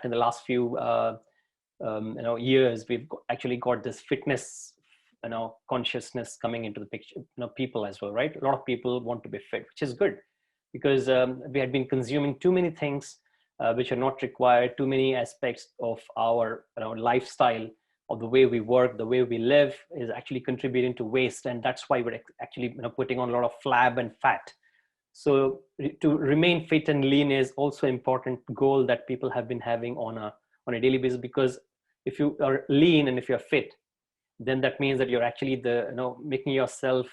in the last few years, we've actually got this fitness consciousness coming into the picture, people as well, right? A lot of people want to be fit, which is good, because we had been consuming too many things which are not required, too many aspects of our lifestyle, of the way we work, the way we live, is actually contributing to waste. And that's why we're actually putting on a lot of flab and fat. So to remain fit and lean is also an important goal that people have been having on a daily basis, because if you are lean and if you're fit, then that means that you're actually making yourself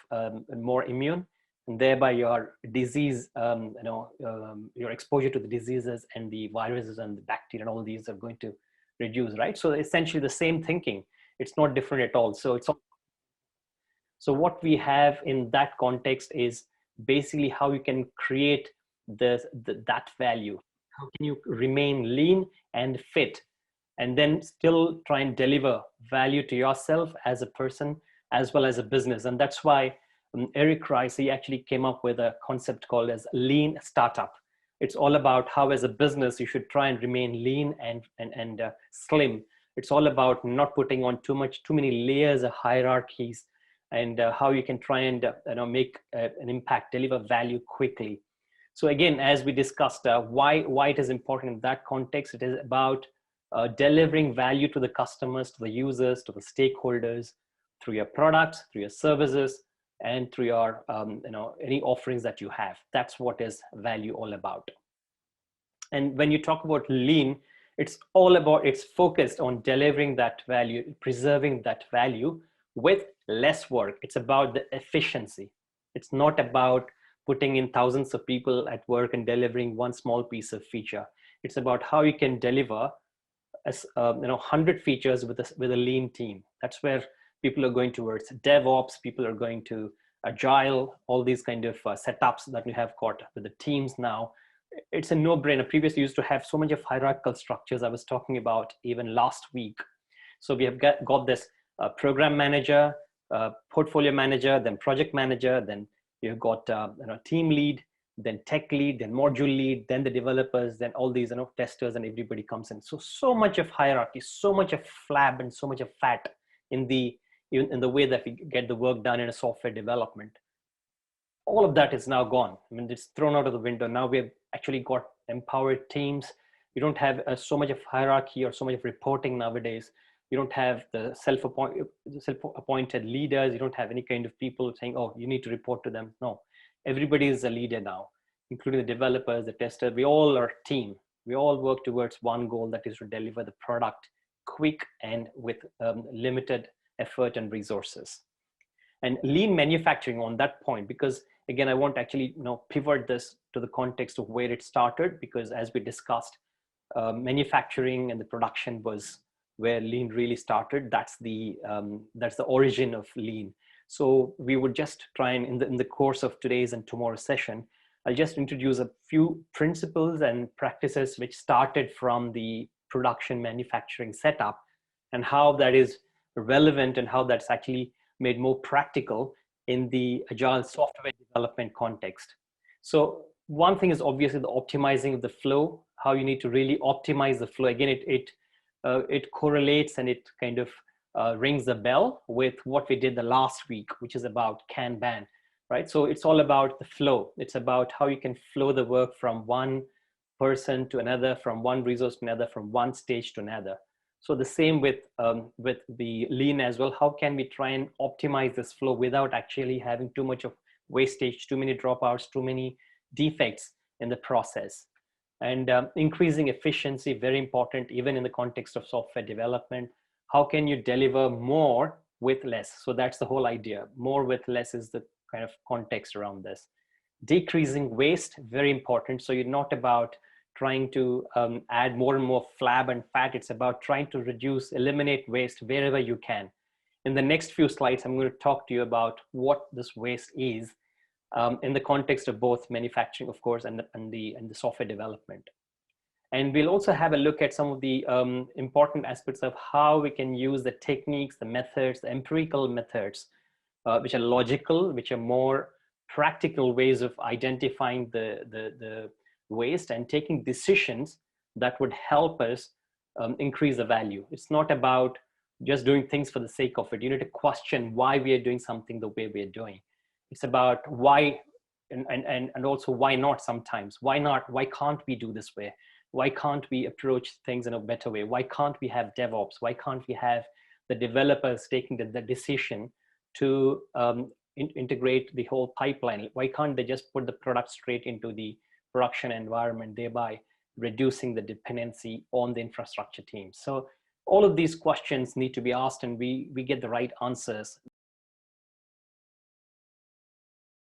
more immune, and thereby your disease, your exposure to the diseases and the viruses and the bacteria and all these are going to reduce, right? So essentially the same thinking, it's not different at all. So so what we have in that context is basically how you can create that value. How can you remain lean and fit, and then still try and deliver value to yourself as a person as well as a business? And that's why Eric Rice, he actually came up with a concept called as lean startup. It's all about how as a business you should try and remain lean and slim. It's all about not putting on too many layers of hierarchies, and how you can try and make an impact, deliver value quickly. So again, as we discussed, why it is important in that context, it is about delivering value to the customers, to the users, to the stakeholders, through your products, through your services, and through your any offerings that you have. That's what is value all about. And when you talk about lean, it's focused on delivering that value, preserving that value with less work. It's about the efficiency. It's not about putting in thousands of people at work and delivering one small piece of feature. It's about how you can deliver 100 features with a lean team. That's where people are going towards DevOps, people are going to Agile, all these kind of setups that we have got with the teams now. It's a no-brainer. Previously, used to have so much of hierarchical structures I was talking about even last week. So we have got this program manager, portfolio manager, then project manager, then you've got team lead, then tech lead, then module lead, then the developers, then all these testers, and everybody comes in. So much of hierarchy, so much of flab, and so much of fat in the way that we get the work done in a software development. All of that is now gone. I mean, it's thrown out of the window. Now we have actually got empowered teams. You don't have so much of hierarchy or so much of reporting nowadays. You don't have the self-appointed leaders. You don't have any kind of people saying, oh, you need to report to them. No, everybody is a leader now, including the developers, the testers. We all are a team. We all work towards one goal, that is to deliver the product quick and with limited effort and resources. And lean manufacturing on that point, because again, I want to actually pivot this to the context of where it started, because as we discussed, manufacturing and the production was where lean really started. That's the origin of lean. So we would just try and in the course of today's and tomorrow's session, I'll just introduce a few principles and practices which started from the production manufacturing setup, and how that is relevant and how that's actually made more practical in the Agile software development context. So one thing is obviously the optimizing of the flow, how you need to really optimize the flow. Again, it correlates and it kind of rings the bell with what we did the last week, which is about Kanban, right? So it's all about the flow. It's about how you can flow the work from one person to another, from one resource to another, from one stage to another. So the same with the lean as well. How can we try and optimize this flow without actually having too much of wastage, too many dropouts, too many defects in the process? And increasing efficiency, very important, even in the context of software development. How can you deliver more with less? So that's the whole idea. More with less is the kind of context around this. Decreasing waste, very important. So you're not about trying to add more and more flab and fat. It's about trying to eliminate waste wherever you can. In the next few slides, I'm going to talk to you about what this waste is in the context of both manufacturing, of course, and the software development. And we'll also have a look at some of the important aspects of how we can use the techniques, the methods, the empirical methods, which are logical, which are more practical ways of identifying the waste and taking decisions that would help us increase the value. It's not about just doing things for the sake of it. You need to question why we are doing something the way we are doing. It's about why, and also why not sometimes. Why not? Why can't we do this way? Why can't we approach things in a better way? Why can't we have DevOps? Why can't we have the developers taking the decision to integrate the whole pipeline? Why can't they just put the product straight into the production environment, thereby reducing the dependency on the infrastructure team? So all of these questions need to be asked, and we get the right answers